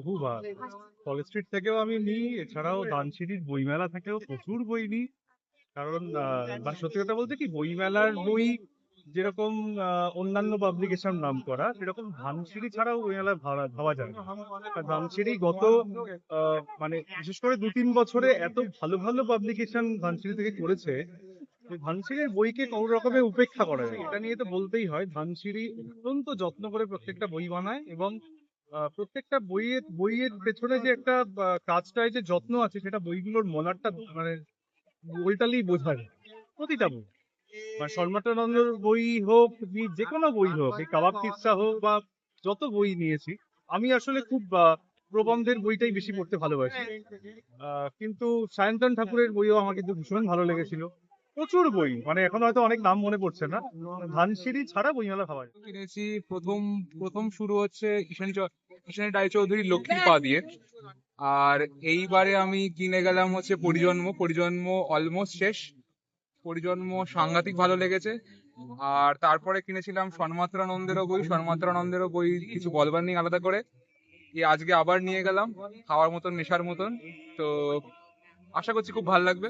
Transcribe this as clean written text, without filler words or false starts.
বহুবার। College street থেকেও আমি নিই, এছাড়াও ধানসিঁড়ির বইমেলা থেকেও প্রচুর বই নিই। কারণ মানে সত্যি কথা বলতে কি, বইমেলার বই যেরকম অন্যান্য পাবলিকেশন নাম করা, সেরকম ধানসিঁড়ি ছাড়াও বইমেলা ভাবা যায় না। আর ধানসিঁড়ি গত মানে বিশেষ করে 2-3 বছরে এত ভালো ভালো পাবলিকেশন ধানসিঁড়ি থেকে করেছে যে ধানসিঁড়ির বইকে কোনো রকমে উপেক্ষা করা যায় না। এটা নিয়ে তো বলতেই হয়, ধানসিঁড়ি অত্যন্ত যত্ন করে প্রত্যেকটা বই বানায়, এবং প্রত্যেকটা বইয়ের বইয়ের পেছনে যে একটা কাজটায় যে যত্ন আছে, সেটা বইগুলোর মলারটা মানে বইটালেই বোঝা যায়। প্রতিটা বই, মানে শর্মাটানন্দর বই হোক, যে কোনো বই হোক, এই কাবাব কিস্সা হোক বা যত বই নিয়েছি, আমি আসলে খুব প্রবন্ধের বইটাই বেশি পড়তে ভালোবাসি। কিন্তু সায়ন্তন ঠাকুরের বইও আমার কিন্তু ভীষণ ভালো লেগেছিল। প্রচুর বই, মানে এখন হয়তো অনেক নাম মনে পড়ছে না। ধানসিঁড়ি ছাড়া বইমেলা ভাবা যায় না। কিনেছি। প্রথম প্রথম শুরু হচ্ছে ঈশানী রায়চৌধুরীর লক্ষ্মীর পা দিয়ে। আর এইবারে আমি কিনে গেলাম হচ্ছে পরিজন্ম। পরিজন্ম অলমোস্ট শেষ। পরিজন্ম সাংঘাতিক ভালো লেগেছে। আর তারপরে কিনেছিলাম সন্মাত্রানন্দেরও বই। সন্মাত্রানন্দেরও বই কিছু বলবার নেই আলাদা করে। আজকে আবার নিয়ে গেলাম, খাওয়ার মতন নেশার মতন। তো আশা করছি খুব ভালো লাগবে।